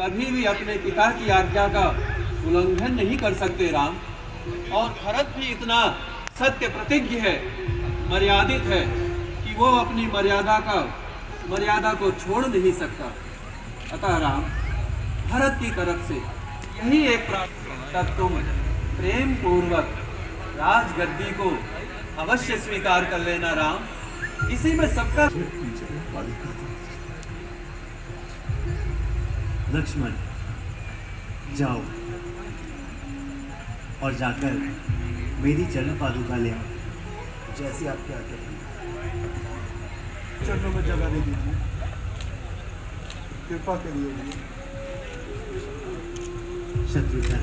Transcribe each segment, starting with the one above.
कभी भी अपने पिता की आज्ञा का उल्लंघन नहीं कर सकते राम। और भरत भी इतना सत्य प्रतिज्ञ है, मर्यादित है कि वो अपनी मर्यादा को छोड़ नहीं सकता। अतः राम, भरत की तरफ से यही एक प्रार्थना, तब तुम प्रेम पूर्वक राजगद्दी को अवश्य स्वीकार कर लेना राम। इसी में सबका। लक्ष्मण, जाओ और जाकर मेरी चरण पादुका ले आओ, जैसे आपके आज्ञा है। चरणों में जगह दे दीजिए, कृपा करिए। शत्रुघ्न,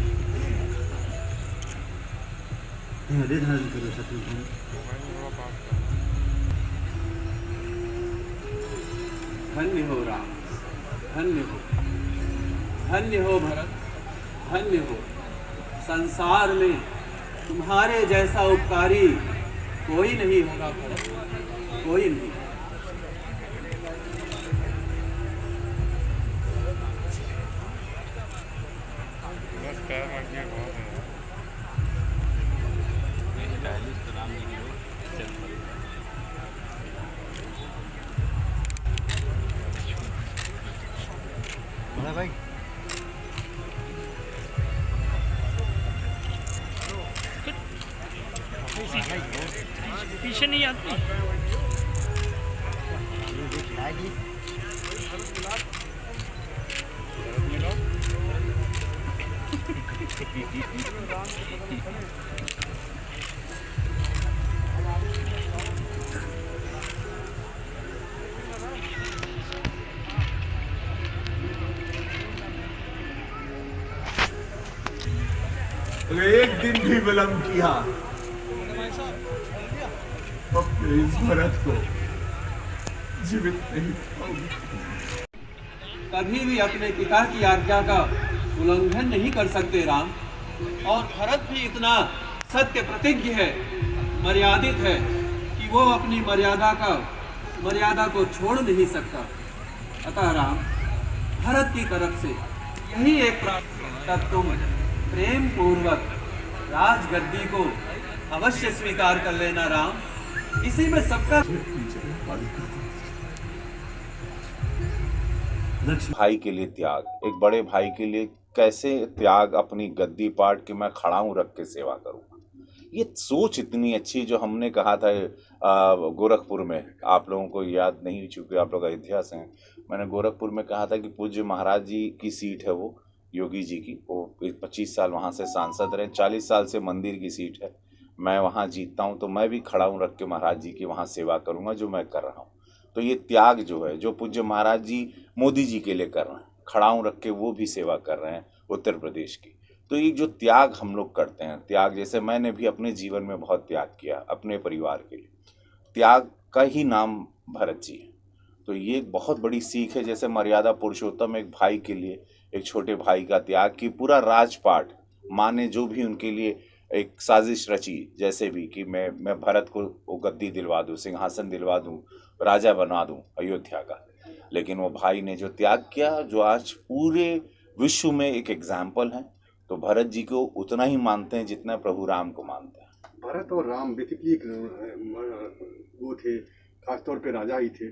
हृदय धारण करो शत्रुघ्न। धन्य हो राम, धन्य हो, धन्य हो भरत, धन्य हो। संसार में तुम्हारे जैसा उपकारी कोई नहीं होगा भरत, कोई नहीं। बड़ा भाई, पीछे नहीं आती। तो एक दिन भी विलंब किया, अपने इस भरत को जीवित नहीं पाऊंगा। कभी भी अपने पिता की आज्ञा का उल्लंघन नहीं कर सकते राम। और भरत भी इतना सत्य प्रतिज्ञ है, मर्यादित है कि वो अपनी मर्यादा को छोड़ नहीं सकता। अतः राम, भरत की तरफ से यही एक प्रार्थना, तब तुम प्रेम पूर्वक राजगद्दी को अवश्य स्वीकार कर लेना राम। इसी में सबका। भाई के लिए त्याग, एक बड़े भाई के लिए कैसे त्याग, अपनी गद्दी पाट के मैं खड़ा हूं रख के सेवा करूंगा। ये सोच इतनी अच्छी जो हमने कहा था गोरखपुर में, आप लोगों को याद नहीं, चूंकि आप लोग अयोध्या से हैं। मैंने गोरखपुर में कहा था कि पूज्य महाराज जी की सीट है वो, योगी जी की, वो 25 साल वहाँ से सांसद रहे, 40 साल से मंदिर की सीट है। मैं वहाँ जीतता हूँ तो मैं भी खड़ा हूँ रख के महाराज जी की वहाँ सेवा करूँगा, जो मैं कर रहा हूँ। तो ये त्याग जो है, जो पूज्य महाराज जी मोदी जी के लिए कर रहे हैं, खड़ा हूँ रख के वो भी सेवा कर रहे हैं उत्तर प्रदेश की। तो ये जो त्याग हम लोग करते हैं, त्याग जैसे मैंने भी अपने जीवन में बहुत त्याग किया अपने परिवार के लिए, त्याग का ही नाम भरत जी है। तो ये एक बहुत बड़ी सीख है। जैसे मर्यादा पुरुषोत्तम एक भाई के लिए, एक छोटे भाई का त्याग की पूरा राजपाट, माँ ने जो भी उनके लिए एक साजिश रची, जैसे भी कि मैं भरत को वो गद्दी दिलवा दूँ, सिंहासन दिलवा दूँ, राजा बना दूँ अयोध्या का, लेकिन वो भाई ने जो त्याग किया, जो आज पूरे विश्व में एक एग्जाम्पल है। तो भरत जी को उतना ही मानते हैं जितना प्रभु राम को मानते हैं। भरत और राम बेसिकली वो थे, खासतौर पे राजा ही थे।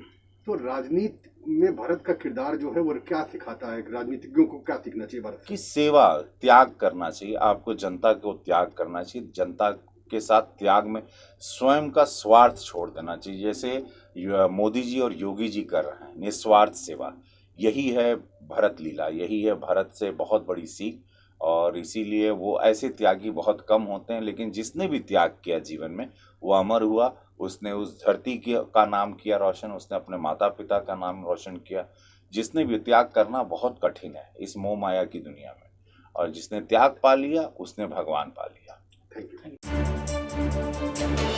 तो राजनीति में भरत का किरदार जो है वो क्या सिखाता है, राजनीतिज्ञों को क्या सीखना चाहिए भरत की सेवा, त्याग करना चाहिए आपको, जनता को त्याग करना चाहिए, जनता के साथ त्याग में स्वयं का स्वार्थ छोड़ देना चाहिए, जैसे मोदी जी और योगी जी कर रहे हैं, निस्वार्थ सेवा। यही है भरत लीला, यही है भरत से बहुत बड़ी सीख। और इसीलिए वो ऐसे त्यागी बहुत कम होते हैं, लेकिन जिसने भी त्याग किया जीवन में वो अमर हुआ। उसने उस धरती का नाम किया रोशन, उसने अपने माता पिता का नाम रोशन किया। जिसने भी त्याग करना बहुत कठिन है इस मोह माया की दुनिया में, और जिसने त्याग पा लिया उसने भगवान पा लिया। Thank you.